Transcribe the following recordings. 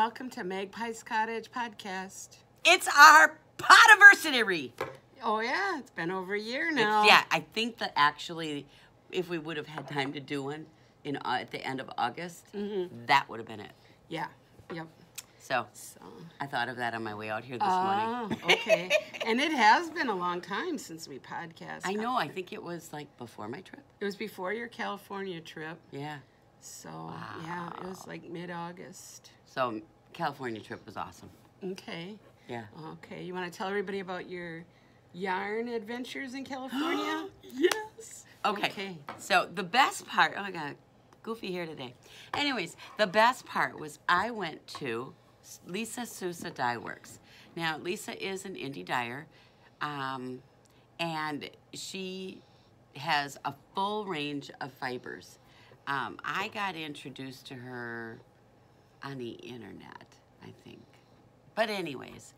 welcome to Magpie's Cottage podcast. It's our podiversary. Oh yeah, it's been over a year now. Yeah, I think that actually, if we would have had time to do one at the end of August, that would have been it. Yeah, yep. So I thought of that on my way out here this morning. Okay. And it has been a long time since we podcast. I know. I think it was like before my trip. It was before your California trip. Yeah. So, yeah, it was like mid-August. So California trip was awesome. Okay. Yeah. Okay. You want to tell everybody about your yarn adventures in California? Yes. Okay. So the best part, oh my God, Goofy here today. Anyways, the best part was I went to Lisa Sousa Dye Works. Now, Lisa is an indie dyer, and she has a full range of fibers. I got introduced to her on the internet, I think. But anyways,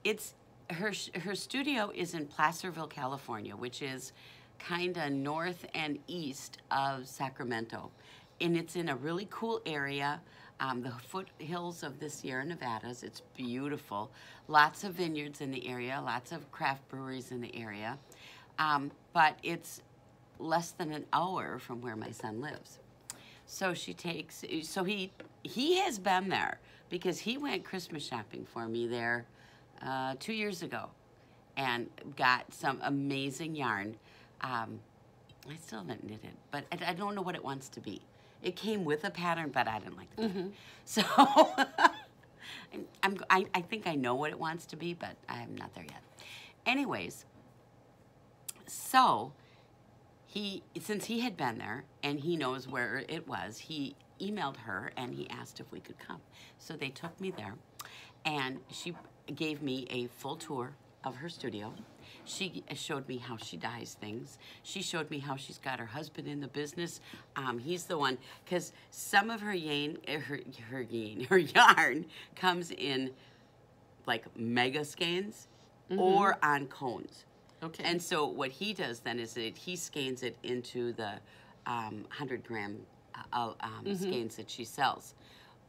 it's her studio is in Placerville, California, which is kind of north and east of Sacramento. And it's in a really cool area, the foothills of the Sierra Nevadas. It's beautiful. Lots of vineyards in the area, lots of craft breweries in the area. But it's less than an hour from where my son lives. So he has been there because he went Christmas shopping for me there 2 years ago and got some amazing yarn. I still haven't knit it, but I don't know what it wants to be. It came with a pattern, but I didn't like the pattern. So I think I know what it wants to be, but I'm not there yet. Anyways, so since he had been there and he knows where it was, he emailed her and he asked if we could come. So they took me there, and she gave me a full tour of her studio. She showed me how she dyes things. She showed me how she's got her husband in the business. He's the one, because some of her yarn comes in like mega skeins or on cones. Okay. And so what he does then is that he skeins it into the 100-gram skeins that she sells.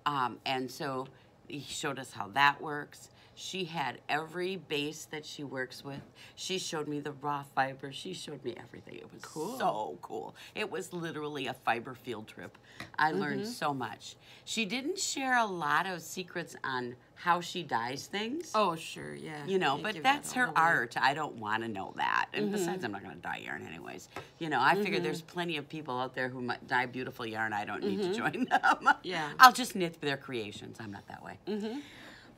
And so he showed us how that works. She had every base that she works with. She showed me the raw fiber. She showed me everything. It was so cool. It was literally a fiber field trip. I learned so much. She didn't share a lot of secrets on how she dyes things. Oh, sure, yeah. You know, but that's her art. I don't want to know that. And besides, I'm not going to dye yarn anyways. You know, I figure there's plenty of people out there who might dye beautiful yarn. I don't need to join them. Yeah. I'll just knit their creations. I'm not that way.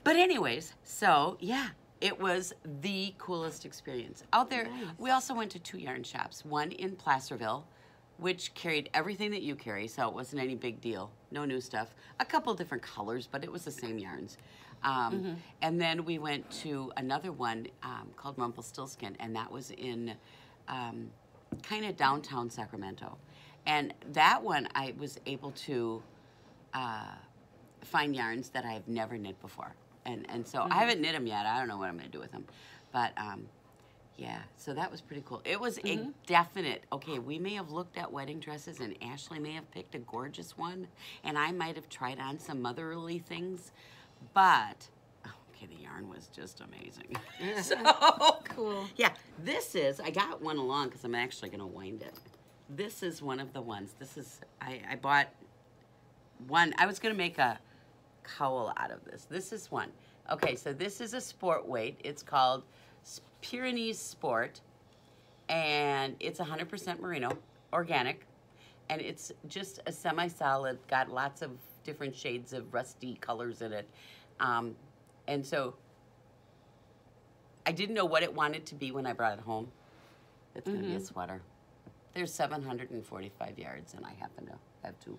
But anyways, so yeah, it was the coolest experience. Out there, we also went to 2 yarn shops. One in Placerville, which carried everything that you carry, so it wasn't any big deal. No new stuff. A couple different colors, but it was the same yarns. And then we went to another one called Rumpelstiltskin, and that was in kind of downtown Sacramento. And that one, I was able to find yarns that I've never knit before. And so I haven't knit them yet. I don't know what I'm going to do with them. But, yeah, so that was pretty cool. It was a definite, okay, we may have looked at wedding dresses, and Ashley may have picked a gorgeous one, and I might have tried on some motherly things, but, okay, the yarn was just amazing. So cool. Yeah, I got one along because I'm actually going to wind it. This is one of the ones. This is, I bought one. I was going to make a cowl out of this. This is one. Okay, so this is a sport weight. It's called Pyrenees Sport, and it's 100% merino, organic, and it's just a semi-solid, got lots of different shades of rusty colors in it. And so I didn't know what it wanted to be when I brought it home. It's going to be a sweater. There's 745 yards, and I happen to have 2.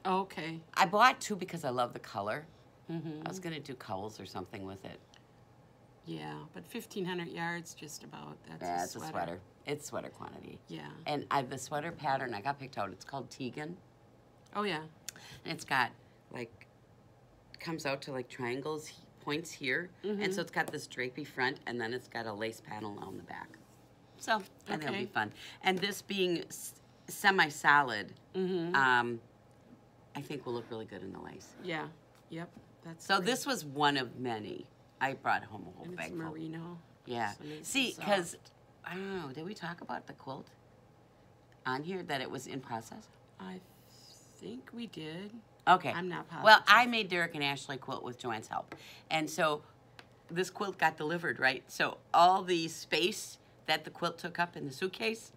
Okay. I bought 2 because I love the color. I was going to do cowls or something with it. Yeah, but 1,500 yards just about. That's a sweater. It's sweater quantity. Yeah. And the sweater pattern I got picked out, it's called Tegan. Oh, yeah. And it's got, like, comes out to, like, triangles, points here. And so it's got this drapey front, and then it's got a lace panel on the back. So, I think it'll be fun. And this being semi-solid, I think will look really good in the lace. Yeah. Yep. That's So great. this was one of many. I brought home a whole And it's bag full. merino. Yeah. So nice and See, soft. because I don't know. Did we talk about the quilt on here that it was in process? I think we did. Okay. I'm not positive. Well, I made Derek and Ashley quilt with Joanne's help, and so this quilt got delivered, right? So all the space that the quilt took up in the suitcase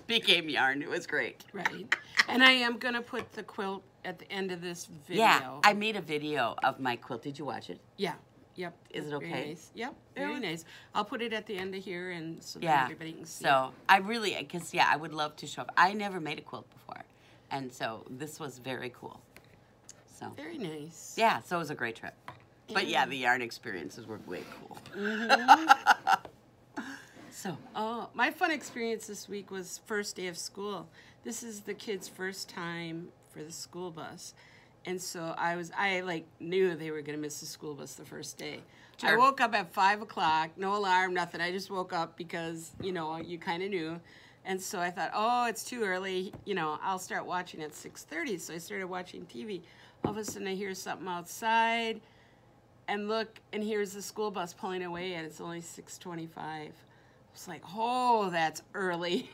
became yarn. It was great. Right. And I am going to put the quilt at the end of this video. Yeah, I made a video of my quilt. Did you watch it? Yeah. Yep. Is it Very okay? Nice. Yep. Very nice. I'll put it at the end of here and so that Yeah. everybody can see. So I really, because yeah, I would love to show up. I never made a quilt before, and so this was very cool. So Very nice. yeah, so it was a great trip. But yeah, the yarn experiences were way cool. So Oh, my fun experience this week was first day of school. This is the kids' first time for the school bus. And so I like knew they were going to miss the school bus the first day. I Sure. woke up at 5 o'clock, no alarm, nothing. I just woke up because, you know, you kind of knew. And so I thought, oh, it's too early. You know, I'll start watching at 6:30. So I started watching TV. All of a sudden I hear something outside and look, and here's the school bus pulling away, and it's only 6:25. I was like, oh, that's early.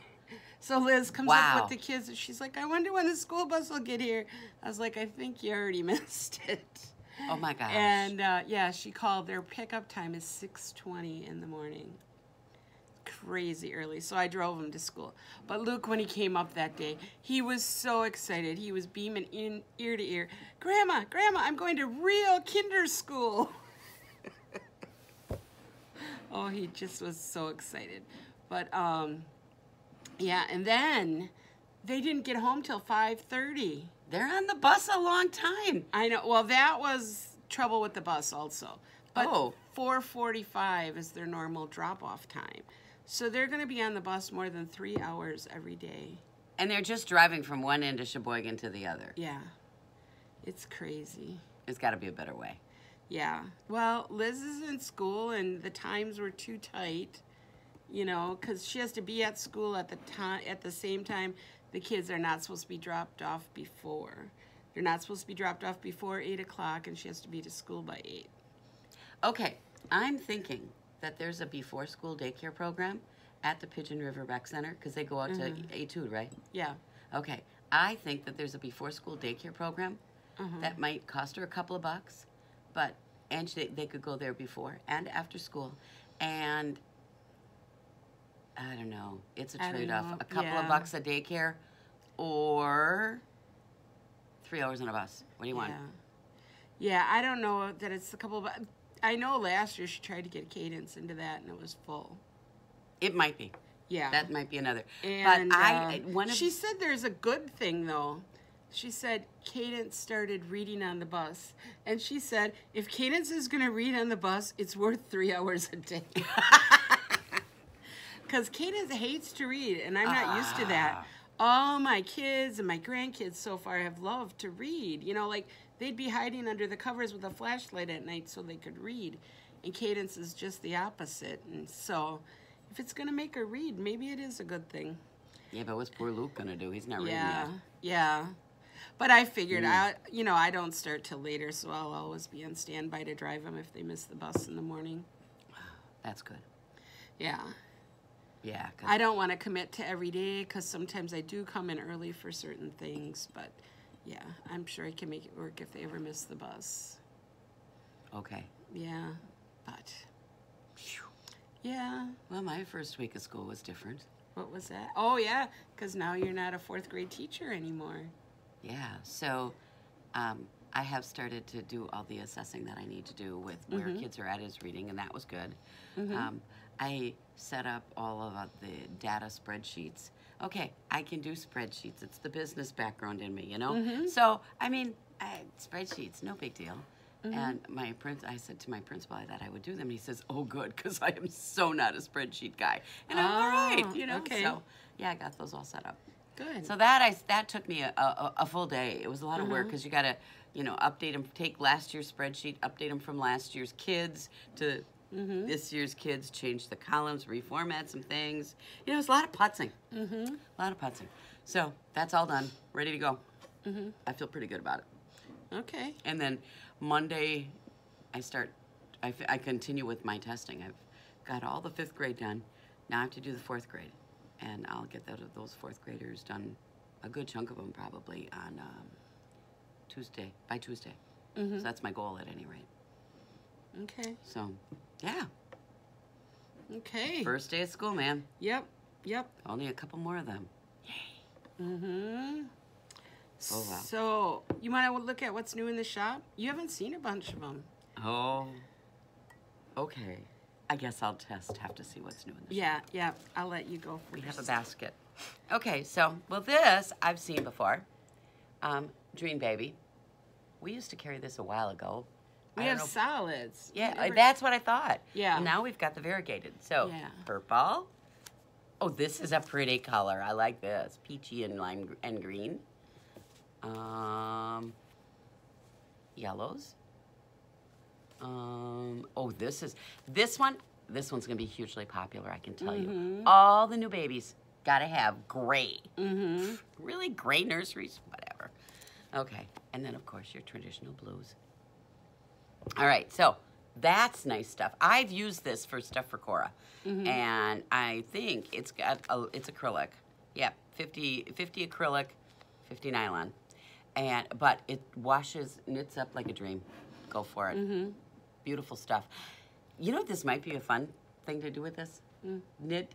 So Liz comes up Wow. with the kids, and she's like, I wonder when the school bus will get here. I was like, I think you already missed it. oh my gosh. And yeah, she called. Their pickup time is 6:20 in the morning. Crazy early. So I drove him to school. But Luke, when he came up that day, he was so excited. He was beaming in ear to ear. Grandma, I'm going to real kinder school. Oh, he just was so excited. But yeah, and then they didn't get home till 5:30. They're on the bus a long time. I know. Well, that was trouble with the bus also. But Oh. 4:45 is their normal drop-off time. So they're going to be on the bus more than 3 hours every day. And they're just driving from one end of Sheboygan to the other. Yeah. It's crazy. There's got to be a better way. Yeah. Well, Liz is in school and the times were too tight, you know, because she has to be at school at the same time the kids are not supposed to be dropped off before. They're not supposed to be dropped off before 8 o'clock, and she has to be to school by 8. Okay, I'm thinking that there's a before school daycare program at the Pigeon River Rec Center because they go out to Etude, right? Yeah. Okay, I think that there's a before school daycare program that might cost her a couple of bucks, but and they could go there before and after school, and I don't know, it's a I don't trade-off. know, A couple yeah. of bucks a daycare, or 3 hours on a bus. What do you want? Yeah. Yeah, I don't know that it's a couple of... I know last year she tried to get Cadence into that, and it was full. It might be. Yeah. That might be another. And but one of she said there's a good thing, though. She said Cadence started reading on the bus. And she said, if Cadence is going to read on the bus, it's worth 3 hours a day. Because Cadence hates to read, and I'm not used to that. All my kids and my grandkids so far have loved to read. You know, like they'd be hiding under the covers with a flashlight at night so they could read. And Cadence is just the opposite. And so if it's going to make her read, maybe it is a good thing. Yeah, but what's poor Luke gonna do? He's not reading Yeah, yet. yeah. But I figured I don't start till later, so I'll always be on standby to drive them if they miss the bus in the morning. That's good. Yeah. Yeah. 'Cause I don't want to commit to every day because sometimes I do come in early for certain things, but yeah, I'm sure I can make it work if they ever miss the bus. okay. Yeah, but yeah. Well, my first week of school was different. What was that? Oh yeah, because now you're not a 4th grade teacher anymore. Yeah. So, I have started to do all the assessing that I need to do with where kids are at as reading, and that was good. I set up all of the data spreadsheets. Okay, I can do spreadsheets. It's the business background in me, you know? So, I mean, spreadsheets, no big deal. And I said to my principal that I would do them. And he says, oh, good, because I am so not a spreadsheet guy. And I'm all right, you know? okay. So, yeah, I got those all set up. Good. So that took me a full day. It was a lot of work because you got to, update them, take last year's spreadsheet, update them from last year's kids to this year's kids, change the columns, reformat some things. It's a lot of putzing. A lot of putzing. So that's all done, ready to go. I feel pretty good about it. Okay. And then Monday, I continue with my testing. I've got all the 5th grade done. Now I have to do the 4th grade. And I'll get those 4th graders done, a good chunk of them probably, on by Tuesday. Mm-hmm. So that's my goal at any rate. Okay. So, yeah. Okay. First day of school, man. Yep. Yep. Only a couple more of them. Mm-hmm. Oh, wow. So, you want to look at what's new in the shop? You haven't seen a bunch of them. Oh. Okay. I guess I'll have to see what's new in the shop. Yeah, yeah. I'll let you go first. We have a basket. Okay, so, well, this I've seen before. Dream Baby. We used to carry this a while ago. We I don't have know- solids. Yeah, that's what I thought. Yeah. And now we've got the variegated. So, Yeah. purple. Oh, this is a pretty color. I like this. Peachy and lime and green. Yellows. Oh, this one's gonna be hugely popular, I can tell you. All the new babies gotta have gray. Mm-hmm. Really, gray nurseries, whatever. Okay, and then of course your traditional blues. All right, so that's nice stuff. I've used this for stuff for Cora, and I think it's acrylic. Yeah, 50 acrylic, 50 nylon, but it knits up like a dream. Go for it. Beautiful stuff. You know what this might be a fun thing to do with this? Knit.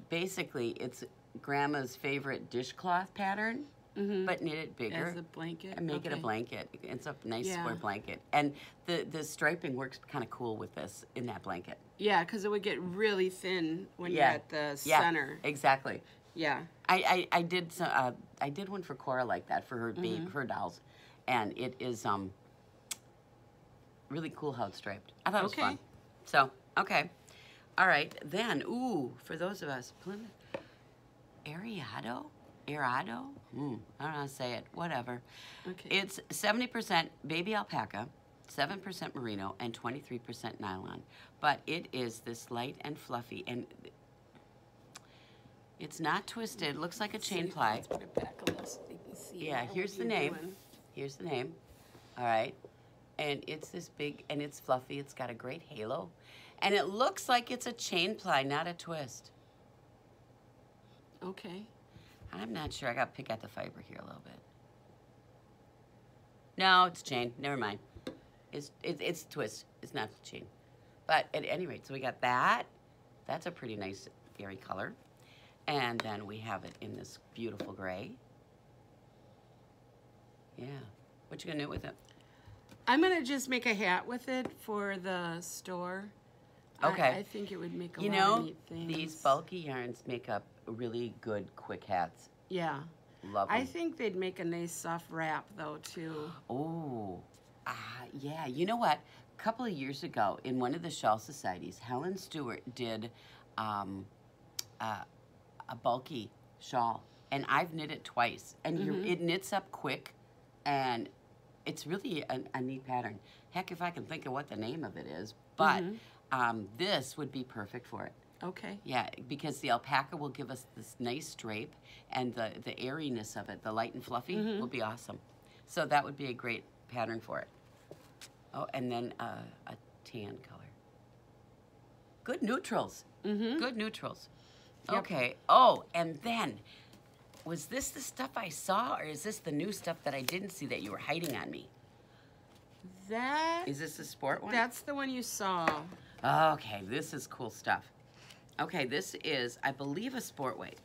Basically, it's Grandma's favorite dishcloth pattern, but knit it bigger. As a blanket? And make it a Okay. blanket. It's a nice Yeah. square blanket. And the striping works kind of cool with this, in that blanket. Yeah, because it would get really thin when you're Yeah. at the Yeah, center. exactly. Yeah. I did one for Cora like that for her her dolls, and it is really cool how it's striped. I thought it was Okay. fun. So okay, all right then. Ooh, for those of us Plymouth Ariado. I don't know how to say it. Whatever. Okay. It's 70% baby alpaca, 7% merino, and 23% nylon. But it is this light and fluffy, and it's not twisted. It looks like a chain ply. Let's put it back a little so you can see. Yeah, what here's the you're name. doing. Here's the name. All right. And it's this big, and it's fluffy. It's got a great halo. And it looks like it's a chain ply, not a twist. Okay. I'm not sure. I got to pick at the fiber here a little bit. No, it's chain. Never mind. It's twist. It's not chain. But at any rate, so we got that. That's a pretty nice, airy color. And then we have it in this beautiful gray. Yeah. What you gonna knit with it? I'm going to just make a hat with it for the store. Okay. I think it would make a You lot know, of neat things. these bulky yarns make up really good quick hats. Yeah. Love them. I think they'd make a nice soft wrap, though, too. Oh, yeah. You know what? A couple of years ago, in one of the shawl societies, Helen Stewart did a bulky shawl, and I've knit it twice, and it knits up quick, and it's really a neat pattern. Heck, if I can think of what the name of it is, but this would be perfect for it. Okay. Yeah, because the alpaca will give us this nice drape, and the airiness of it, the light and fluffy, will be awesome. So that would be a great pattern for it. Oh, and then a tan color. Good neutrals. Good neutrals. Yep. Okay. Oh, and then, was this the stuff I saw, or is this the new stuff that I didn't see that you were hiding on me? Is this the sport one? That's the one you saw. Okay, this is cool stuff. Okay, this is, I believe, a sport weight.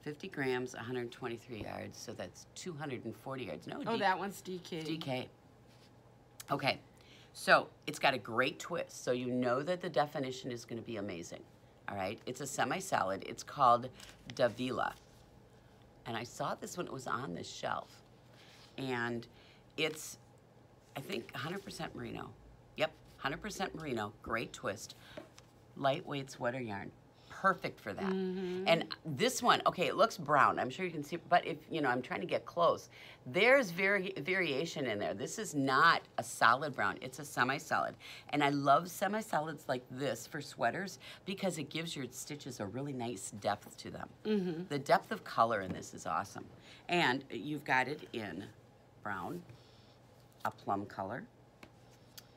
50 grams, 123 yards, so that's 240 yards. No, Oh, that one's DK. DK. Okay, so it's got a great twist, so you know that the definition is going to be amazing. All right, it's a semi-solid. It's called Davila. And I saw this when it was on this shelf. And it's, I think, 100% merino. Yep, 100% merino, great twist. Lightweight sweater yarn. perfect for that. And this one, okay, it looks brown. I'm sure you can see, but if, you know, I'm trying to get close. There's variation in there. This is not a solid brown. It's a semi-solid. And I love semi-solids like this for sweaters because it gives your stitches a really nice depth to them. The depth of color in this is awesome. And you've got it in brown, a plum color.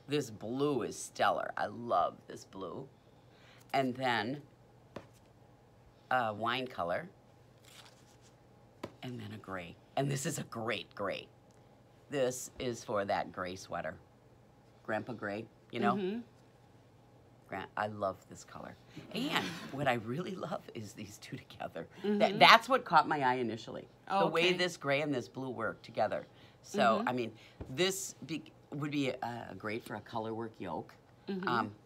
This blue is stellar. I love this blue. And then a wine color, and then a gray. And this is a great gray. This is for that gray sweater. Grandpa gray, you know? I love this color. And what I really love is these two together. That's what caught my eye initially. The way this gray and this blue work together. So, I mean, this would be great for a color work yoke.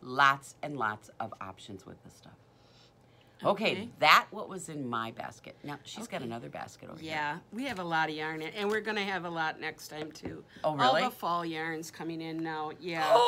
Lots and lots of options with this stuff. Okay, that what was in my basket. Now, she's got another basket over here. Yeah, we have a lot of yarn, and we're going to have a lot next time, too. Oh, really? All the fall yarns coming in now. Yeah,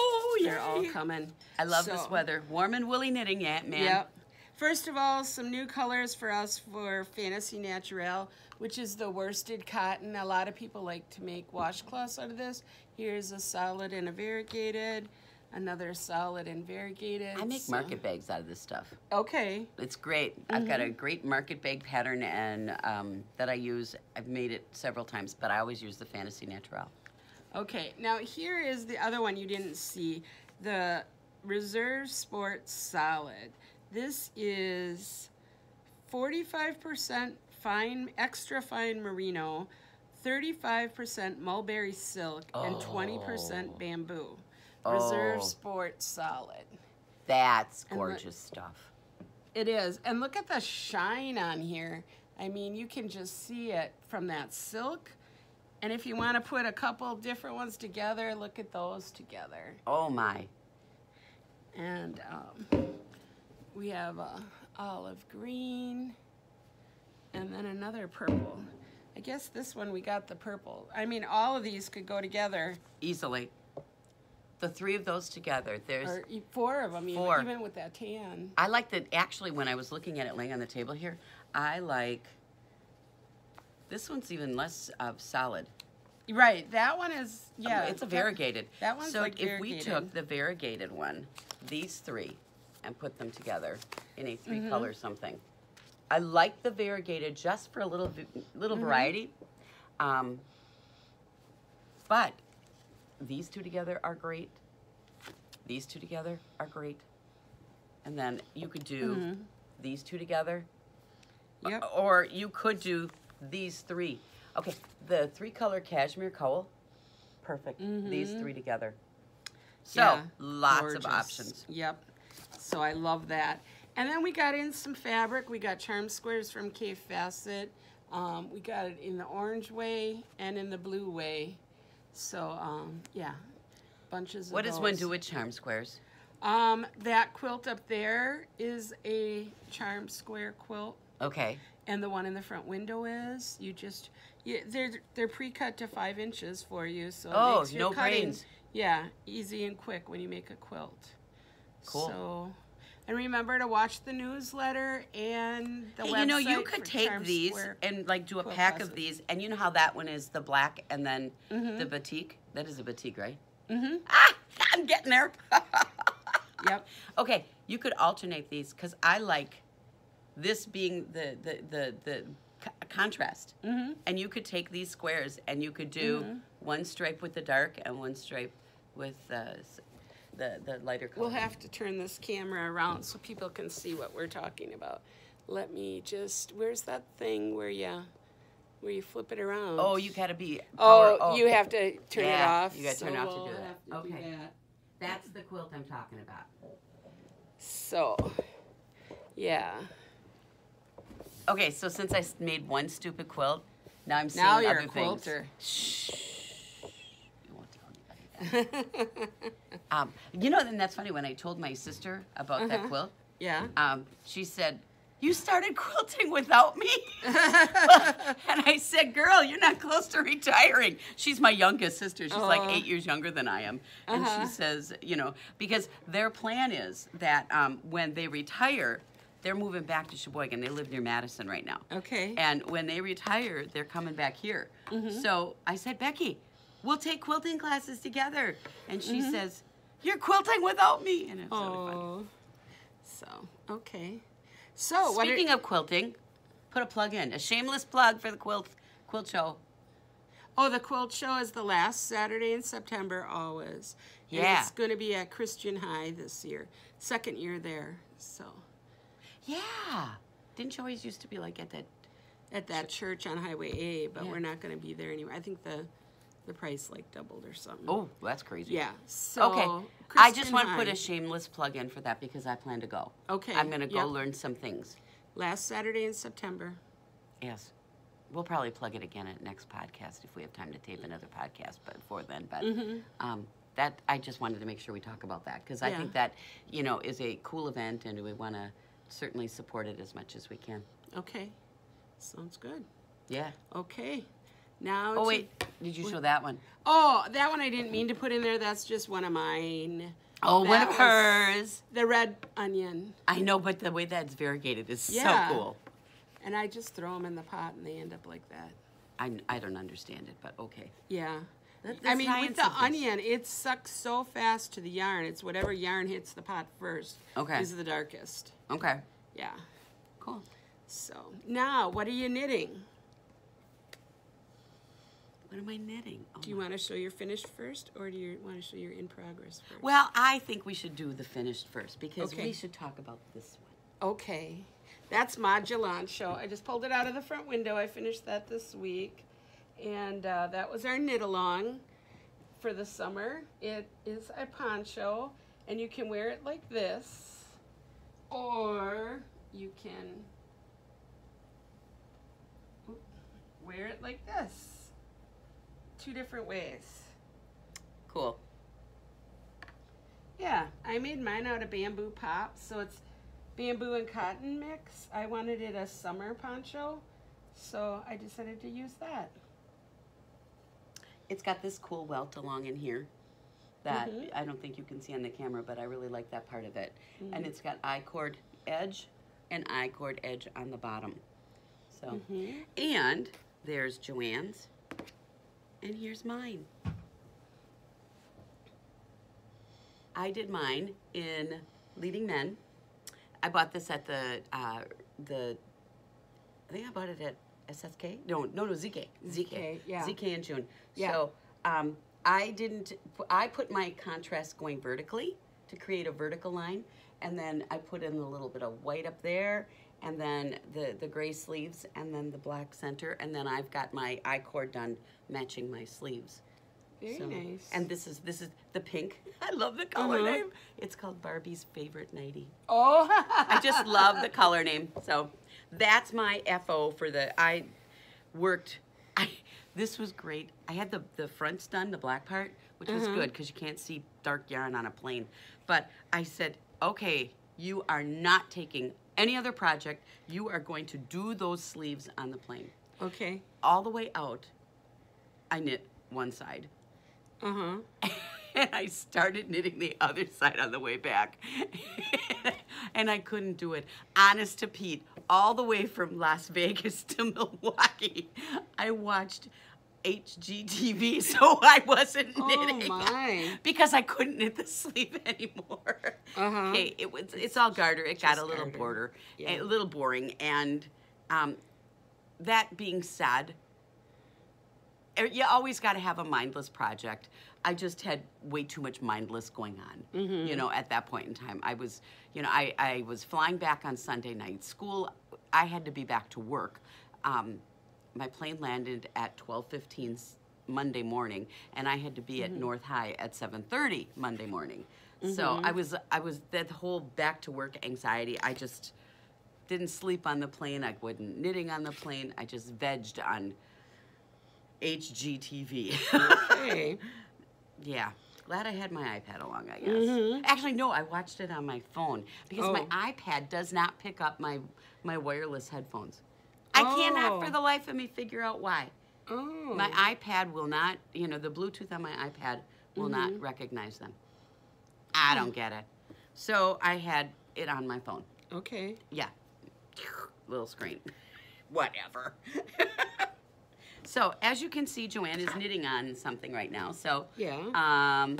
they're all coming. I love this weather. Warm and woolly knitting, man. Yep. First of all, some new colors for us for Fantasy Naturelle, which is the worsted cotton. A lot of people like to make washcloths out of this. Here's a solid and a variegated. Another solid and variegated. I make market bags out of this stuff. Okay. It's great. I've got a great market bag pattern and that I use. I've made it several times, but I always use the Fantasy Naturelle. Okay, now here is the other one you didn't see, the Reserve Sport Solid. This is 45% fine, extra fine merino, 35% mulberry silk, and 20% bamboo. Reserve Sport Solid. That's gorgeous stuff. It is. And look at the shine on here. I mean, you can just see it from that silk. And if you want to put a couple different ones together, look at those together. Oh, my. And we have olive green and then another purple. I guess this one we got the purple. I mean, all of these could go together. Easily. The three of those together, there's... Or four of them, even with that tan. I like that, actually, when I was looking at it laying on the table here, I like... This one's even less solid. Right, that one is, yeah. It's a variegated. That one's like variegated. If we took the variegated one, these three, and put them together in a three-color something. I like the variegated just for a little variety. But these two together are great. These two together are great. And then you could do these two together. Yep. Or you could do these three. Okay, the three-color cashmere cowl, perfect. These three together. So, yeah, lots gorgeous. of options. Yep. So I love that. And then we got in some fabric. We got charm squares from Kay Facet. We got it in the orange way and in the blue way. So, yeah, bunches of What does those. one do with charm squares? That quilt up there is a charm square quilt. Okay. And the one in the front window is, they're pre-cut to 5 inches for you. So it makes your no cutting, brains. Yeah, easy and quick when you make a quilt. Cool. So, and remember to watch the newsletter and the website. You know, you could for take Charm these Square and like do a quilt pack classes. of these, and you know how that one is the black and then the batik? That is a batik, right? I'm getting there. Yep. Okay, you could alternate these because I like this being the contrast. And you could take these squares and you could do one stripe with the dark and one stripe with the lighter color. We'll have to turn this camera around so people can see what we're talking about. Let me just, where's that thing where you flip it around? Oh, you gotta be. You have to turn it off. You gotta turn it off to we'll do that. have to do Okay. that. That's the quilt I'm talking about. So, yeah. Okay, so since I made one stupid quilt, now I'm seeing Now other you're a things. quilter. Shh. You won't tell anybody that. You know, and that's funny. When I told my sister about that quilt, Yeah. she said, "You started quilting without me?" And I said, "Girl, you're not close to retiring." She's my youngest sister. She's like 8 years younger than I am. And she says, you know, because their plan is that when they retire, they're moving back to Sheboygan. They live near Madison right now. Okay. And when they retire, they're coming back here. So I said, Becky, we'll take quilting classes together. And she says, you're quilting without me. And it's really fun. So, okay. So, Speaking of quilting, put a plug in. A shameless plug for the quilt show. Oh, the quilt show is the last Saturday in September, always. And Yeah. it's going to be at Christian High this year. Second year there, so. Yeah. Didn't you always used to be like at that? At that church on Highway A, but Yeah. we're not going to be there anymore. I think the price like doubled or something. Oh, that's crazy. Yeah. So Okay. I Christian just want to High. put a shameless plug in for that because I plan to go. Okay. I'm going to go Yep. learn some things. Last Saturday in September. Yes. We'll probably plug it again at next podcast if we have time to tape another podcast before then. But that I just wanted to make sure we talk about that because I Yeah. think that, you know, is a cool event and we want to certainly support it as much as we can. Okay. Sounds good. Yeah. Okay. Now. Oh, wait. Did you show that one? Oh, that one I didn't mean to put in there. That's just one of mine. Oh, one That of was hers. The red onion. I know, but the way that's variegated is Yeah. so cool. And I just throw them in the pot and they end up like that. I don't understand it, but okay. Yeah. The I mean, with science the of this. onion, it sucks so fast to the yarn. It's whatever yarn hits the pot first Okay. is the darkest. Okay. Yeah. Cool. So now, what are you knitting? What am I knitting? Oh, Do you want to show your finished first, or do you want to show your in progress first? well, I think we should do the finished first because Okay. we should talk about this one. Okay. That's Modulan show. I just pulled it out of the front window. I finished that this week. And that was our knit along for the summer. It is a poncho, and you can wear it like this, or you can wear it like this. Two different ways. Cool. Yeah, I made mine out of bamboo pop, so it's bamboo and cotton mix. I wanted it a summer poncho, so I decided to use that. It's got this cool welt along in here that I don't think you can see on the camera, but I really like that part of it. And it's got I-cord edge and I-cord edge on the bottom. So, and there's Joanne's, and here's mine. I did mine in Leading Men. I bought this at I think I bought it at SSK? No, ZK. ZK, yeah. ZK in June. Yeah. So I put my contrast going vertically to create a vertical line, and then I put in a little bit of white up there, and then the gray sleeves, and then the black center, and then I've got my I-cord done matching my sleeves. Very nice. And this is the pink. I love the color name. It's called Barbie's Favorite Nightie. Oh, I just love the color name. So that's my FO for this was great. I had the fronts done, the black part, which was good because you can't see dark yarn on a plane. But I said, okay, you are not taking any other project. You are going to do those sleeves on the plane. okay. All the way out, I knit one side. And I started knitting the other side on the way back. And I couldn't do it. Honest to Pete, all the way from Las Vegas to Milwaukee, I watched HGTV, so I wasn't knitting. Oh my. Because I couldn't knit the sleeve anymore. Okay, it's all garter. It got a little garter. border, Yeah. a little boring. And that being said, you always got to have a mindless project. I just had way too much mindless going on, you know, at that point in time. I was, you know, I was flying back on Sunday night. School, I had to be back to work. My plane landed at 12:15 Monday morning, and I had to be at North High at 7:30 Monday morning. So I was that whole back to work anxiety. I just didn't sleep on the plane. I wasn't knitting on the plane. I just vegged on HGTV. Okay. Yeah. Glad I had my iPad along, I guess. Actually, no, I watched it on my phone because my iPad does not pick up my wireless headphones. I cannot for the life of me figure out why. Oh. My iPad will not, you know, the Bluetooth on my iPad will not recognize them. I don't get it. So I had it on my phone. Okay. Yeah. Little screen. Whatever. So, as you can see, Joanne is knitting on something right now. So, Yeah.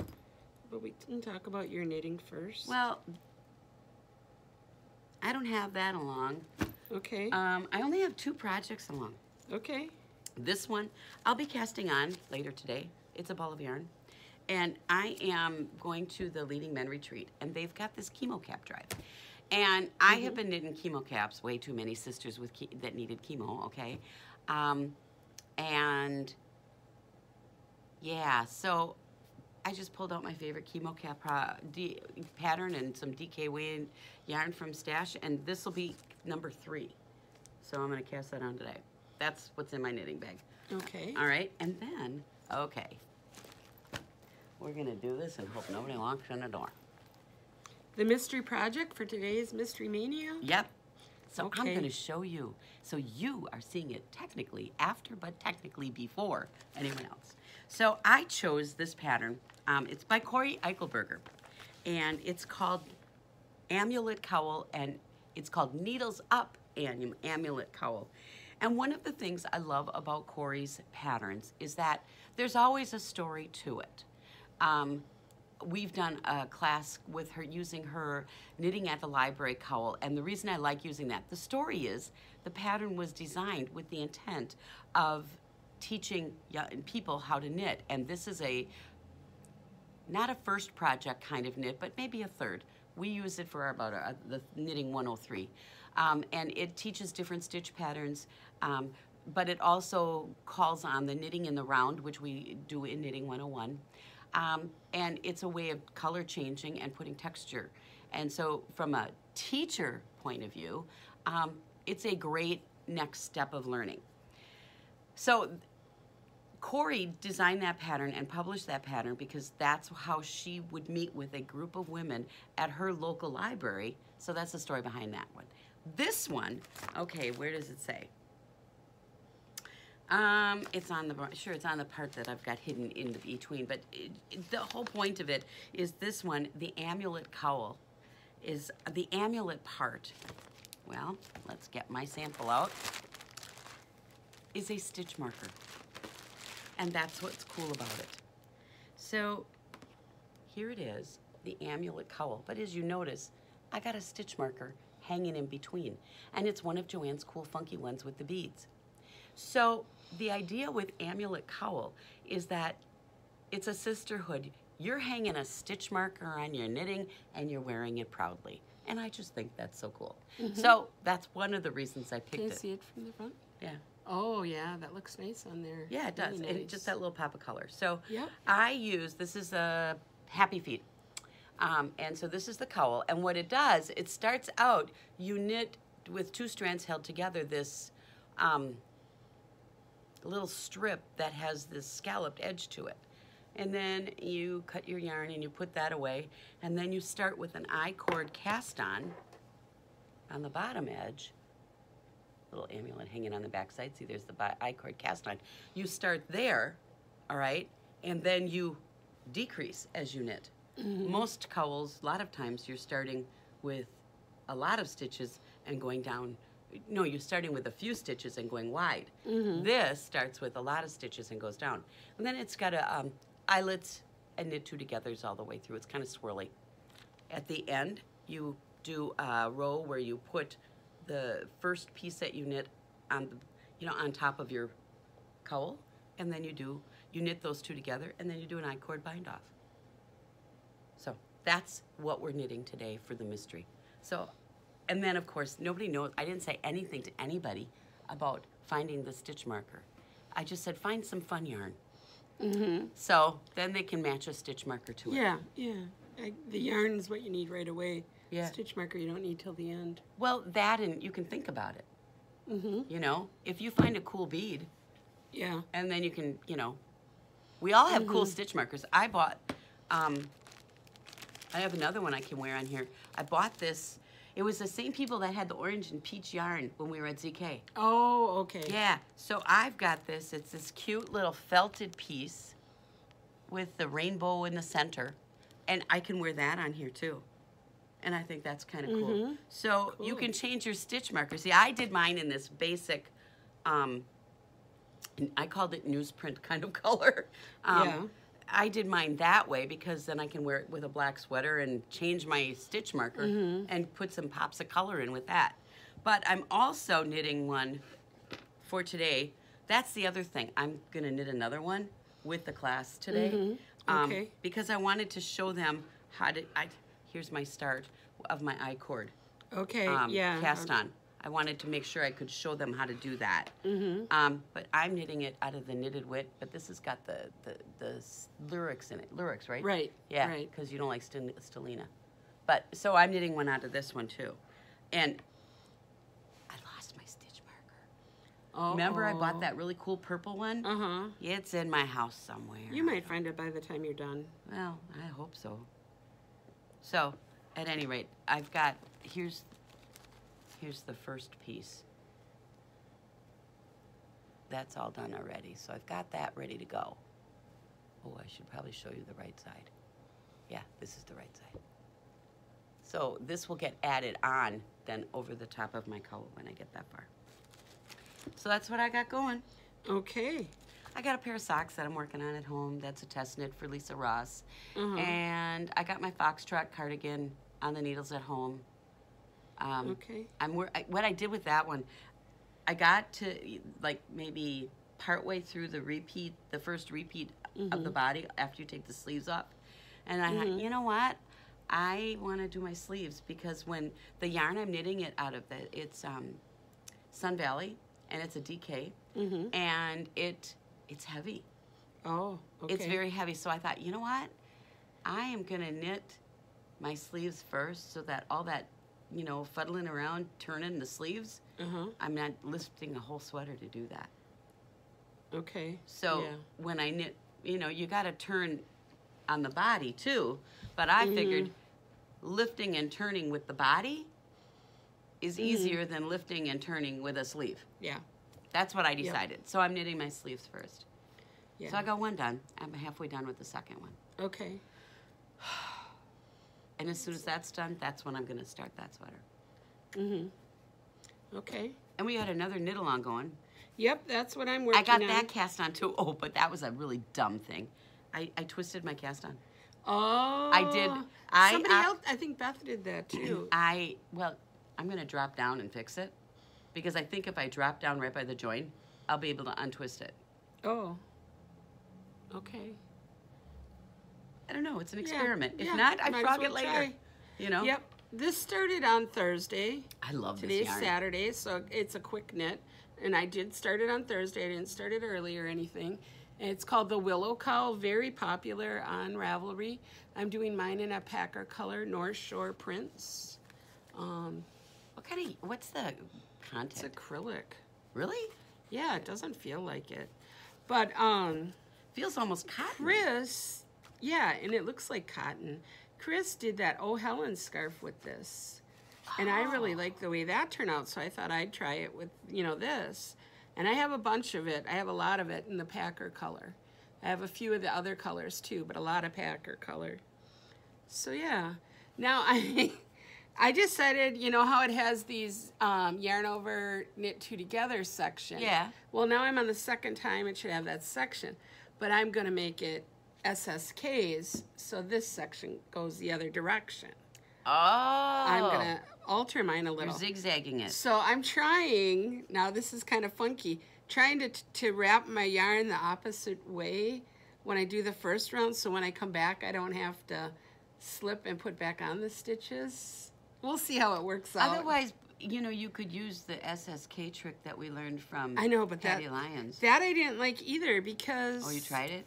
But we didn't talk about your knitting first. well, I don't have that along. Okay. I only have 2 projects along. Okay. This one I'll be casting on later today. It's a ball of yarn. And I am going to the Leading Men Retreat, and they've got this chemo cap drive. And I have been knitting chemo caps, way too many sisters with that needed chemo, okay? And yeah, so I just pulled out my favorite chemo cap pattern and some DK Wayne yarn from Stash, and this will be number 3. So I'm going to cast that on today. That's what's in my knitting bag. Okay. All right, and then, okay, we're going to do this and hope nobody locks on the door. The mystery project for today's Mystery Mania? Yep. So I'm Okay. going to show you. So you are seeing it technically after, but technically before anyone else. So I chose this pattern. It's by Corey Eichelberger, and it's called Amulet Cowl, and it's called Needles Up Amulet Cowl. And one of the things I love about Corey's patterns is that there's always a story to it. We've done a class with her using her Knitting at the Library cowl, and the reason I like using that, the story is the pattern was designed with the intent of teaching young people how to knit, and this is not a first project kind of knit, but maybe a third. We use it for about the Knitting 103, and it teaches different stitch patterns, but it also calls on the knitting in the round, which we do in Knitting 101. And it's a way of color changing and putting texture. And so from a teacher point of view, it's a great next step of learning. So Corey designed that pattern and published that pattern because that's how she would meet with a group of women at her local library. So that's the story behind that one. This one, okay, where does it say? It's on the part that I've got hidden in between, but the whole point of it is this one, the amulet cowl, is the amulet part. Well, let's get my sample out. Is a stitch marker, and that's what's cool about it. So here it is, the amulet cowl, but as you notice, I got a stitch marker hanging in between, and it's one of Joanne's cool funky ones with the beads. So the idea with amulet cowl is that it's a sisterhood. You're hanging a stitch marker on your knitting and you're wearing it proudly. And I just think that's so cool. So that's one of the reasons I picked Can I it. see it from the front? Yeah. Oh, yeah, that looks nice on there. Yeah, it does. Really And nice. just that little pop of color. So Yep. this is a Happy Feet. And so this is the cowl. And what it does, it starts out, you knit with 2 strands held together this little strip that has this scalloped edge to it. And then you cut your yarn and you put that away, and then you start with an I-cord cast on the bottom edge. Little amulet hanging on the back side. See, there's the I-cord cast on. You start there, all right, and then you decrease as you knit. Most cowls, a lot of times, you're starting with a lot of stitches and going down. No, you're starting with a few stitches and going wide. This starts with a lot of stitches and goes down. And then it's got a eyelets and knit 2 togethers all the way through. It's kind of swirly. At the end, you do a row where you put the first piece that you knit on on top of your cowl, and then you knit those 2 together, and then you do an I-cord bind off. So that's what we're knitting today for the mystery. So. And then, of course, nobody knows. I didn't say anything to anybody about finding the stitch marker. I just said, find some fun yarn. So then they can match a stitch marker to it. Yeah, yeah. The yarn is what you need right away. Yeah. Stitch marker you don't need till the end. Well, that, and you can think about it. You know, if you find a cool bead, Yeah. and then you can, we all have cool stitch markers. I bought, I have another one I can wear on here. I bought this. It was the same people that had the orange and peach yarn when we were at ZK. Oh, okay. Yeah, so I've got this. It's this cute little felted piece with the rainbow in the center. And I can wear that on here too. And I think that's kind of cool. So you can change your stitch marker. See, I did mine in this basic, I called it newsprint kind of color. Yeah. I did mine that way because then I can wear it with a black sweater and change my stitch marker and put some pops of color in with that. But I'm also knitting one for today. That's the other thing. I'm going to knit another one with the class today. Okay. Because I wanted to show them how to, here's my start of my I-cord Okay, yeah. cast on. I wanted to make sure I could show them how to do that. But I'm knitting it out of the Knitted Wit, but this has got the lyrics in it. Lyrics, right? Right. Yeah, Right. because you don't like Stelina. But, so I'm knitting one out of this one too. And I lost my stitch marker. Remember I bought that really cool purple one? Uh-huh. It's in my house somewhere. You might find it by the time you're done. Well, I hope so. So, at any rate, I've got, here's the first piece. That's all done already. So I've got that ready to go. Oh, I should probably show you the right side. Yeah, this is the right side. So this will get added on then over the top of my collar when I get that far. So that's what I got going. Okay. I got a pair of socks that I'm working on at home. That's a test knit for Lisa Ross. And I got my Foxtrot cardigan on the needles at home. Okay. What I did with that one, I got to like maybe partway through the first repeat of the body after you take the sleeves off. And I thought, you know what? I want to do my sleeves because when the yarn I'm knitting it out of, it's Sun Valley, and it's a DK, and it's heavy. Oh, okay. It's very heavy. So I thought, you know what? I am going to knit my sleeves first so that all that, you know, fuddling around, turning the sleeves, I'm not lifting a whole sweater to do that. Okay. So when I knit, you know, you got to turn on the body too, but I figured lifting and turning with the body is easier than lifting and turning with a sleeve. Yeah. That's what I decided. So I'm knitting my sleeves first. Yeah. So I got one done. I'm halfway done with the second one. Okay. And as soon as that's done, that's when I'm going to start that sweater. Okay. And we had another knit along going. Yep, that's what I'm working I got on. that cast on too. Oh, but that was a really dumb thing. I twisted my cast on. Oh. I did. Somebody else, I think Beth did that too. Well, I'm going to drop down and fix it because I think if I drop down right by the joint, I'll be able to untwist it. Oh. Okay. I don't know. It's an experiment. Yeah, If not, I might as frog well it later. try. You know? Yep. This started on Thursday. I love this Today's yarn. Saturday, so it's a quick knit. And I did start it on Thursday. I didn't start it early or anything. And it's called the Willow Cowl, very popular on Ravelry. I'm doing mine in a Packer color, North Shore Prints. What's the content? It's acrylic. Really? Yeah, it doesn't feel like it. But Feels almost cotton. Chris, yeah, and it looks like cotton. Chris did that Oh Helen scarf with this. And I really like the way that turned out, so I thought I'd try it with, you know, this. And I have a bunch of it. I have a lot of it in the Packer color. I have a few of the other colors too, but a lot of Packer color. So yeah. Now I decided, you know how it has these yarn over knit two together section. Yeah. Well, now I'm on the second time it should have that section, but I'm going to make it SSKs, so this section goes the other direction. Oh. I'm going to alter mine a little. You're zigzagging it. So I'm trying, now this is kind of funky, trying to wrap my yarn the opposite way when I do the first round, so when I come back I don't have to slip and put back on the stitches. We'll see how it works out. Otherwise, you know, you could use the SSK trick that we learned from I know, but Patty Lyons. that I didn't like either because... Oh, you tried it?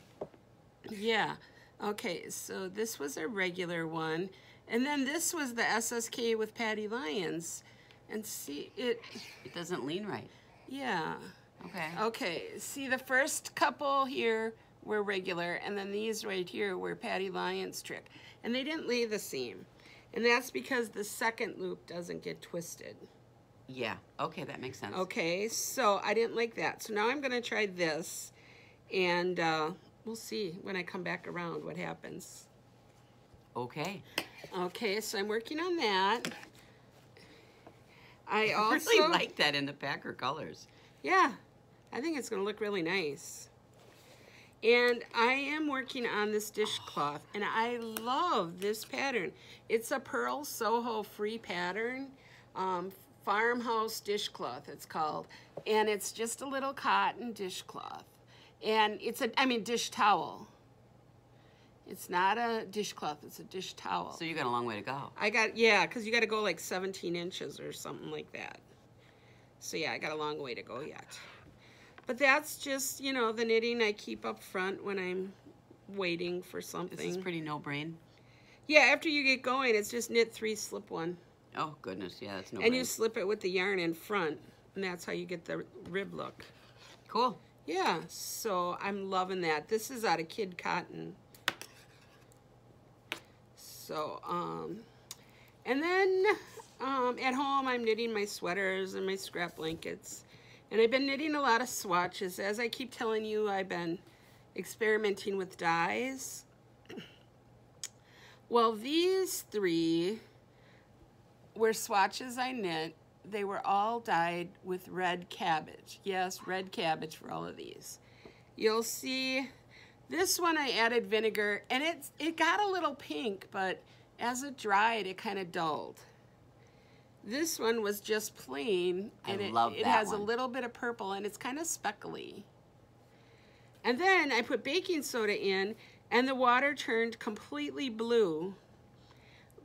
Yeah. Okay, so this was a regular one. And then this was the SSK with Patty Lyons. And see, it doesn't lean right. Yeah. Okay. Okay, see the first couple here were regular, and then these right here were Patty Lyons trick. And they didn't lay the seam. And that's because the second loop doesn't get twisted. Yeah. Okay, that makes sense. Okay, so I didn't like that. So now I'm going to try this, and we'll see when I come back around what happens. Okay. Okay, so I'm working on that. I I also really like that in the Packer colors. Yeah, I think it's going to look really nice. And I am working on this dishcloth, and I love this pattern. It's a Pearl Soho free pattern, farmhouse dishcloth it's called, and it's just a little cotton dishcloth, and it's dish towel. It's not a dishcloth; it's a dish towel. So you got a long way to go. Because you got to go like 17 inches or something like that. So yeah, I got a long way to go yet. But that's just, the knitting I keep up front when I'm waiting for something. This is pretty no-brain. Yeah, after you get going, it's just knit 3, slip 1. Oh, goodness, yeah, that's no-brain. And you slip it with the yarn in front, and that's how you get the rib look. Cool. Yeah, so I'm loving that. This is out of Kid Cotton. So, and then at home I'm knitting my sweaters and my scrap blankets. And I've been knitting a lot of swatches. As I keep telling you, I've been experimenting with dyes. Well, these 3 were swatches I knit. They were all dyed with red cabbage. Yes, red cabbage for all of these. You'll see this one I added vinegar, and it got a little pink, but as it dried, it kind of dulled. This one was just plain, and it has a little bit of purple, and it's kind of speckly. And then I put baking soda in, and the water turned completely blue.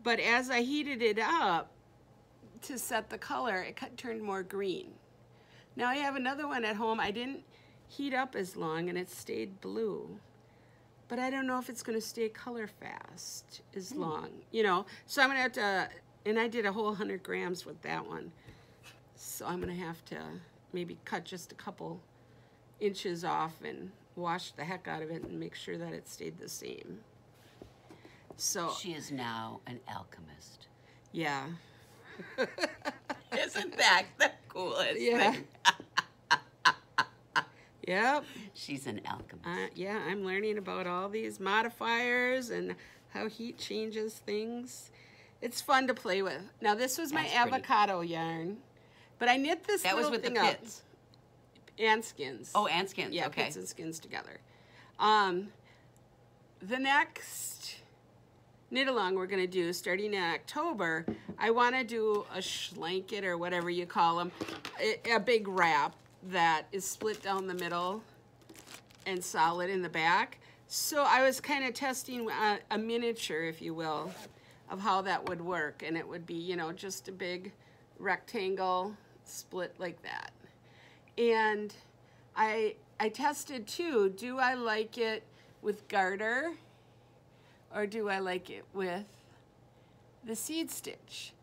But as I heated it up to set the color, it turned more green. Now I have another one at home. I didn't heat up as long, and it stayed blue. But I don't know if it's going to stay color fast as long, So I'm going to have to... And I did a whole 100 grams with that one. So I'm going to have to maybe cut just a couple inches off and wash the heck out of it and make sure that it stayed the same. So she is now an alchemist. Yeah. Isn't that the coolest thing? Yep. She's an alchemist. Yeah, I'm learning about all these modifiers and how heat changes things. It's fun to play with. Now, this was my avocado yarn, but I knit this little thing up. That was with the pits? And skins. Oh, and skins, yeah, okay. Pits and skins together. The next knit-along we're going to do, starting in October, I want to do a schlanket or whatever you call them, a big wrap that is split down the middle and solid in the back. So I was kind of testing a miniature, if you will, of how that would work, and it would be, just a big rectangle split like that. And I tested too, do I like it with garter or do I like it with the seed stitch?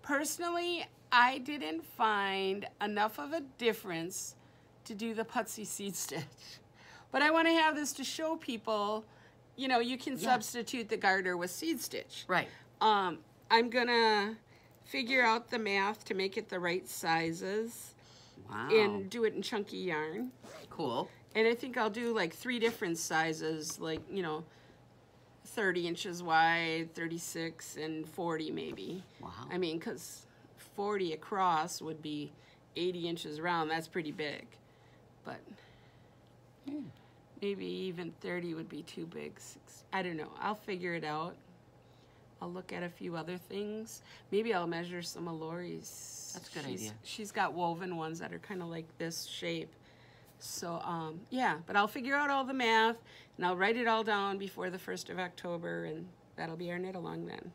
Personally, I didn't find enough of a difference to do the putsy seed stitch. But I want to have this to show people, you can substitute the garter with seed stitch. Right. I'm gonna figure out the math to make it the right sizes. Wow. And do it in chunky yarn. Cool. And I think I'll do like 3 different sizes, like, 30 inches wide, 36, and 40 maybe. Wow. I mean, because 40 across would be 80 inches round. That's pretty big. But maybe even 30 would be too big. I don't know. I'll figure it out. I'll look at a few other things. Maybe I'll measure some of Lori's. That's a good idea. She's got woven ones that are kind of like this shape. So, yeah, but I'll figure out all the math, and I'll write it all down before the 1st of October, and that'll be our knit-along then.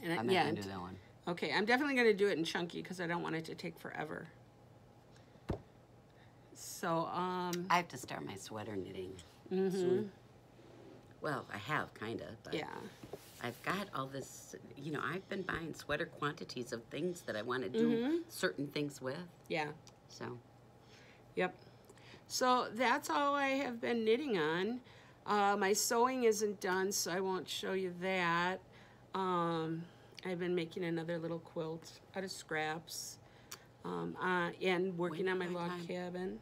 And I'm not going to do that one. Okay, I'm definitely going to do it in chunky because I don't want it to take forever. So, I have to start my sweater knitting soon. Well, I have, kind of, but yeah. I've got all this, I've been buying sweater quantities of things that I want to do certain things with. Yeah. So. Yep. So that's all I have been knitting on. My sewing isn't done, so I won't show you that. I've been making another little quilt out of scraps and working on my log cabin.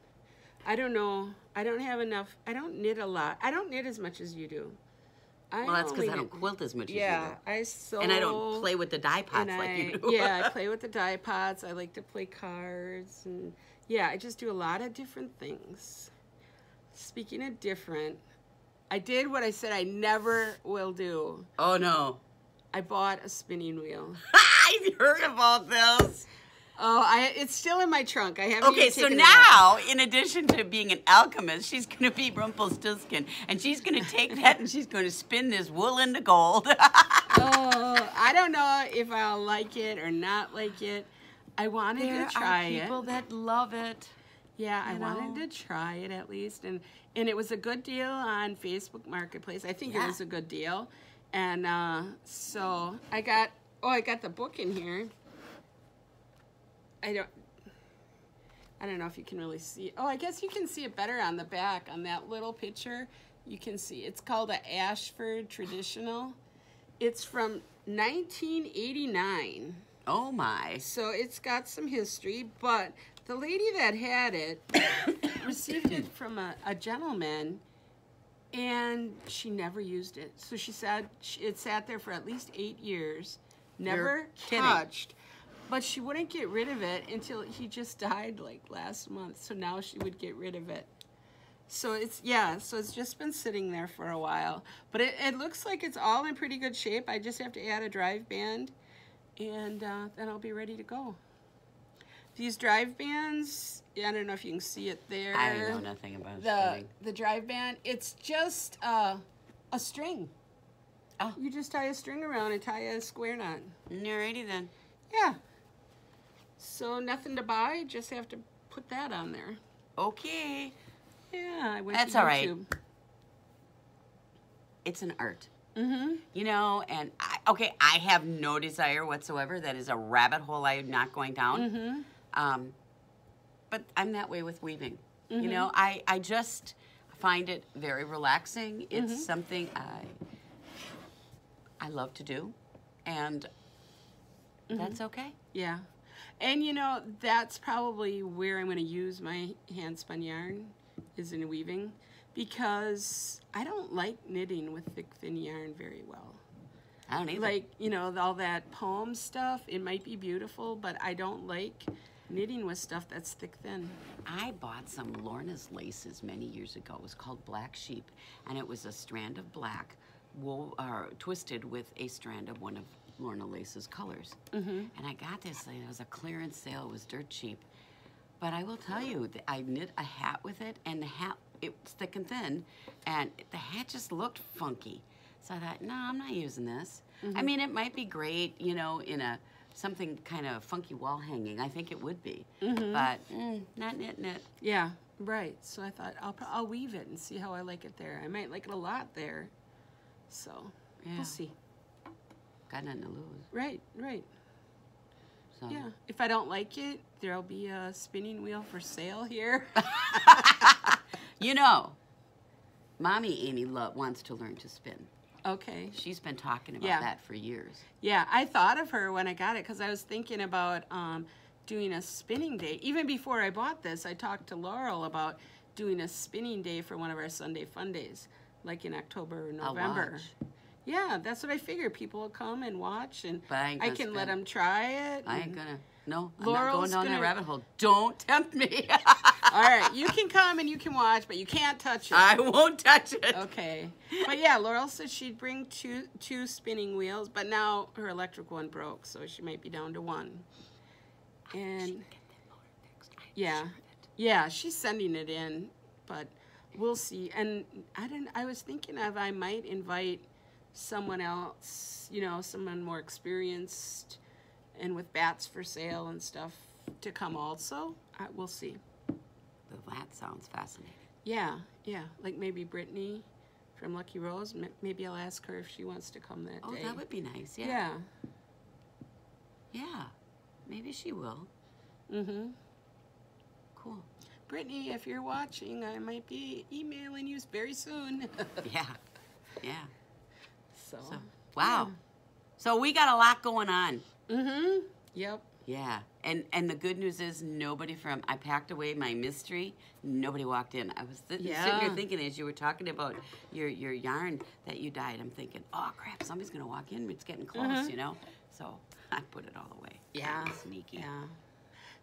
I don't know. I don't have enough. I don't knit a lot. I don't knit as much as you do. Well, that's because I don't quilt as much as you Yeah, do. I sew. And I don't play with the dye pots like you do. Yeah, I play with the dye pots. I like to play cards. And yeah, I just do a lot of different things. Speaking of different, I did what I said I never will do. Oh, no. I bought a spinning wheel. I heard about this. Oh, it's still in my trunk. I haven't Okay, even so taken it out. now, in addition to being an alchemist, she's going to be Rumpelstiltskin. And she's going to take that and she's going to spin this wool into gold. Oh, I don't know if I'll like it or not like it. I wanted to try it. There are people that love it. Yeah, I you wanted know. to try it at least. And it was a good deal on Facebook Marketplace. I think it was a good deal. And so I got the book in here. I don't know if you can really see. Oh, I guess you can see it better on the back. On that little picture, you can see. It's called a Ashford Traditional. It's from 1989. Oh, my. So it's got some history, but the lady that had it received it from a gentleman, and she never used it. So she said it sat there for at least 8 years, never touched. But she wouldn't get rid of it until he just died like last month. So now she would get rid of it. So it's just been sitting there for a while. But it looks like it's all in pretty good shape. I just have to add a drive band, and then I'll be ready to go. These drive bands, I don't know if you can see it there. I know nothing about spinning. The drive band, it's just a string. Oh. You just tie a string around and tie a square knot. Alrighty then. Yeah. So nothing to buy, just have to put that on there. Okay. Yeah, I went That's to all right. YouTube. It's an art. Mm-hmm. You know, and I have no desire whatsoever. That is a rabbit hole I am not going down. Mm-hmm. But I'm that way with weaving. Mm-hmm. You know, I just find it very relaxing. It's something I love to do, and that's okay. Yeah. And, you know, that's probably where I'm going to use my hand spun yarn, is in weaving, because I don't like knitting with thick, thin yarn very well. I don't either. Like, you know, all that poem stuff, it might be beautiful, but I don't like knitting with stuff that's thick, thin. I bought some Lorna's laces many years ago. It was called Black Sheep, and it was a strand of black twisted with a strand of one of Lorna Lace's colors. And I got this, and it was a clearance sale. It was dirt cheap. But I will tell you, I knit a hat with it, and the hat, it was thick and thin, and the hat just looked funky. So I thought, no, I'm not using this. I mean, it might be great, you know, in something kind of funky wall hanging. I think it would be, but not knitting it. Yeah, right. So I thought I'll weave it and see how I like it there. I might like it a lot there. So we'll see. Got nothing to lose. Right, right. So. Yeah. If I don't like it, there'll be a spinning wheel for sale here. You know, Mommy Amy wants to learn to spin. Okay. She's been talking about that for years. Yeah, I thought of her when I got it because I was thinking about doing a spinning day. Even before I bought this, I talked to Laurel about doing a spinning day for one of our Sunday fun days, like in October or November. I'll watch. Yeah, that's what I figured. People will come and watch, and But I ain't I gonna can spin. let them try it. I ain't gonna. No, I'm Laurel's not going down that gonna- rabbit hole. Don't tempt me. All right, you can come and you can watch, but you can't touch it. I won't touch it. Okay. But yeah, Laurel said she'd bring two spinning wheels, but now her electric one broke, so she might be down to one. And yeah, she's sending it in, but we'll see. And I was thinking I might invite someone else, you know, someone more experienced and with bats for sale and stuff to come also. We'll see. That sounds fascinating. Yeah, like maybe Brittany from Lucky Rose. Maybe I'll ask her if she wants to come that day. Oh, that would be nice. Yeah. Yeah. Maybe she will. Mm-hmm. Cool. Brittany, if you're watching, I might be emailing you very soon. Yeah. Yeah. So Wow. So we got a lot going on. Mm-hmm. Yep. Yeah. And the good news is nobody from, I packed away my mystery, nobody walked in. I was sitting Yeah. here thinking as you were talking about your yarn that you dyed, I'm thinking, oh crap, somebody's going to walk in, it's getting close, you know? So I put it all away. Yeah. Sneaky. Yeah.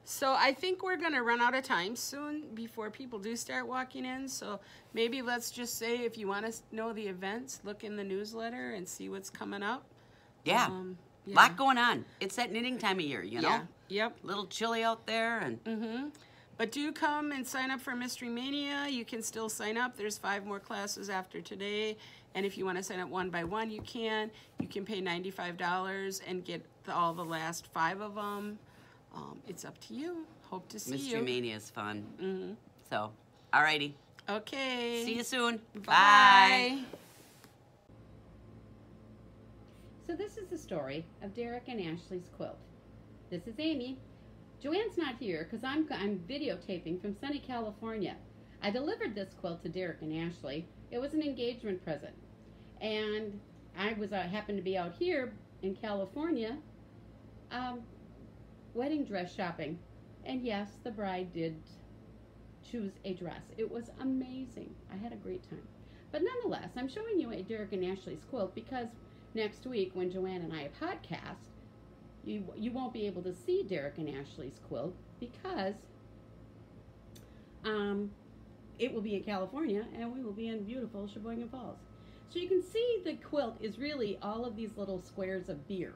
So I think we're going to run out of time soon before people do start walking in. So maybe let's just say if you want to know the events, look in the newsletter and see what's coming up. Yeah. Yeah. Lot going on. It's that knitting time of year, you know? Yeah. Yep. A little chilly out there. And But do come and sign up for Mystery Mania. You can still sign up. There's 5 more classes after today. And if you want to sign up one by one, you can. You can pay $95 and get all the last 5 of them. It's up to you. Hope to see Mystery you. Mania is fun. So, alrighty. Okay. See you soon. Bye. So this is the story of Derek and Ashley's quilt. This is Amy. Joanne's not here because I'm videotaping from sunny California. I delivered this quilt to Derek and Ashley. It was an engagement present. And I happened to be out here in California wedding dress shopping. And yes, the bride did choose a dress. It was amazing. I had a great time. But nonetheless, I'm showing you Derek and Ashley's quilt because next week when Joanne and I podcast, you won't be able to see Derek and Ashley's quilt because it will be in California and we will be in beautiful Sheboygan Falls. So you can see the quilt is really all of these little squares of beer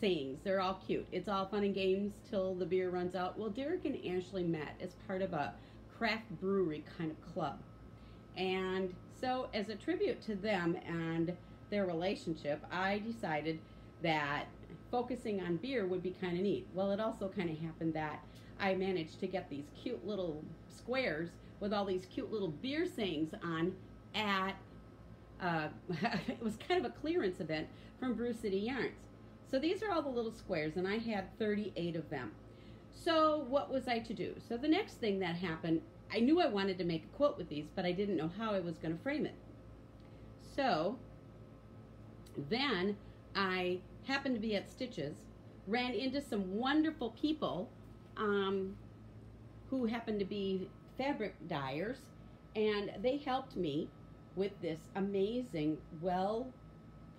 sayings. They're all cute. It's all fun and games till the beer runs out. Well, Derek and Ashley met as part of a craft brewery kind of club. And so as a tribute to them and their relationship, I decided that focusing on beer would be kind of neat. Well, it also kind of happened that I managed to get these cute little squares with all these cute little beer sayings on at, it was kind of a clearance event from Brew City Yarns. So these are all the little squares, and I had 38 of them. So what was I to do? So the next thing that happened, I knew I wanted to make a quilt with these, but I didn't know how I was going to frame it. So then I happened to be at Stitches, ran into some wonderful people who happened to be fabric dyers, and they helped me with this amazing, well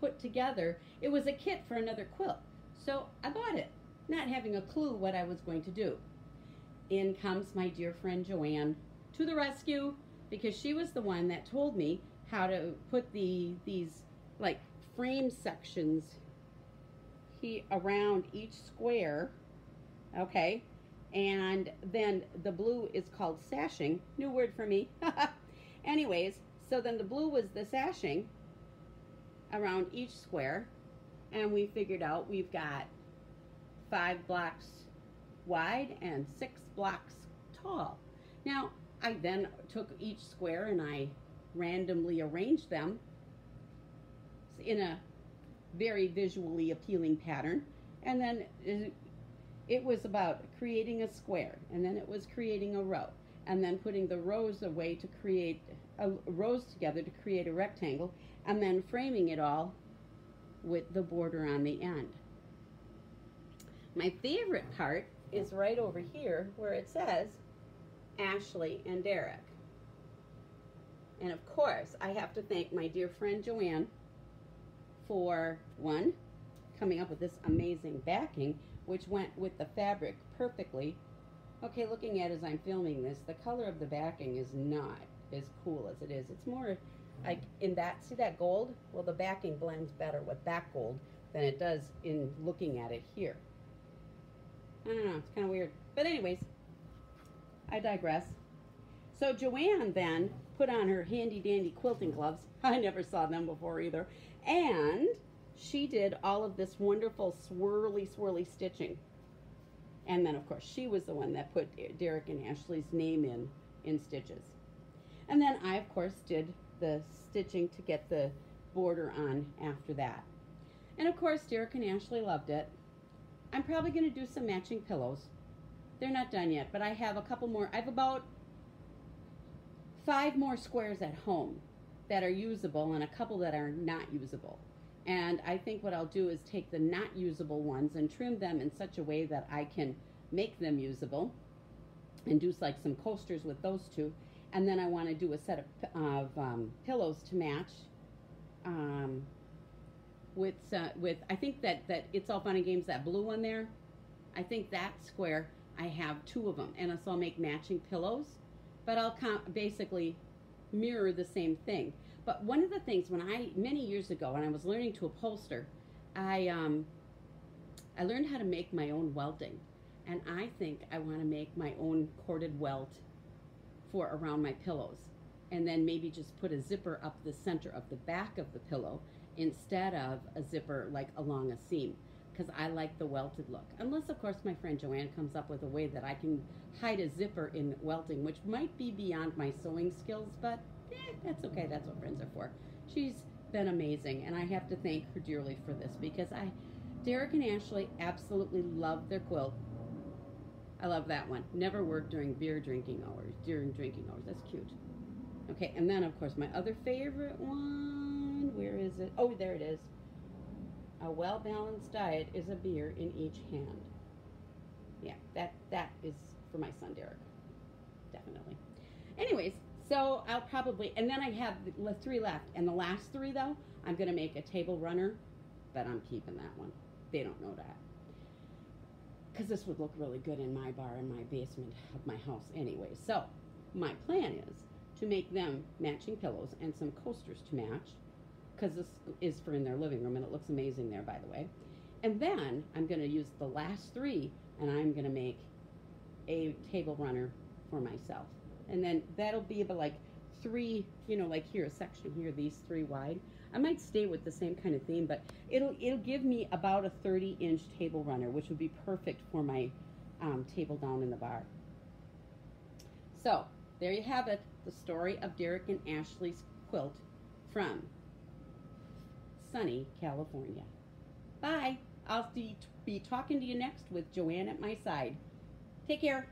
put together. It was a kit for another quilt, so I bought it, not having a clue what I was going to do. In comes my dear friend Joanne to the rescue, because she was the one that told me how to put these like frame sections around each square, okay? And then the blue is called sashing, new word for me. Anyways, so then the blue was the sashing around each square, and we figured out we've got 5 blocks wide and 6 blocks tall. Now, I then took each square and I randomly arranged them in a very visually appealing pattern, and then it was about creating a square, and then it was creating a row, and then putting the rows away to create rows together to create a rectangle, and then framing it all with the border on the end. My favorite part is right over here where it says Ashley and Derek. And of course, I have to thank my dear friend Joanne for, one, coming up with this amazing backing, which went with the fabric perfectly. Okay, looking at as I'm filming this, the color of the backing is not as cool as it is. It's more like in that, see that gold? Well, the backing blends better with that gold than it does in looking at it here. I don't know, it's kind of weird. But anyways, I digress. So Joanne then put on her handy dandy quilting gloves. I never saw them before either. And she did all of this wonderful swirly stitching. And then of course she was the one that put Derek and Ashley's name in Stitches. And then I of course did the stitching to get the border on after that. And of course Derek and Ashley loved it. I'm probably going to do some matching pillows. They're not done yet, but I have a couple more. I have about 5 more squares at home that are usable and a couple that are not usable. And I think what I'll do is take the not usable ones and trim them in such a way that I can make them usable and do like some coasters with those two. And then I want to do a set of pillows to match with I think that It's All Fun and Games, that blue one there. I think that square, I have two of them, and so I'll make matching pillows, but I'll basically mirror the same thing. But one of the things many years ago when I was learning to upholster, I learned how to make my own welting, and I think I want to make my own corded welt for around my pillows, and then maybe just put a zipper up the center of the back of the pillow instead of a zipper like along a seam, because I like the welted look. Unless, of course, my friend Joanne comes up with a way that I can hide a zipper in welting, which might be beyond my sewing skills, but that's okay. That's what friends are for. She's been amazing, and I have to thank her dearly for this, because Derek and Ashley absolutely love their quilt. I love that one. Never worked during drinking hours. That's cute. Okay, and then, of course, my other favorite one, where is it? Oh, there it is. A well-balanced diet is a beer in each hand. Yeah, that is for my son, Derek. Definitely. Anyways, so I'll probably, and then I have the 3 left. And the last 3, though, I'm going to make a table runner, but I'm keeping that one. They don't know that. Because this would look really good in my bar in my basement of my house anyway. So my plan is to make them matching pillows and some coasters to match, because this is for in their living room, and it looks amazing there, by the way. And then I'm going to use the last 3, and I'm going to make a table runner for myself. And then that'll be about like 3, like here, a section here, these 3 wide. I might stay with the same kind of theme, but it'll give me about a 30-inch table runner, which would be perfect for my table down in the bar. So there you have it, the story of Derek and Ashley's quilt from sunny California. Bye. I'll be talking to you next with Joanne at my side. Take care.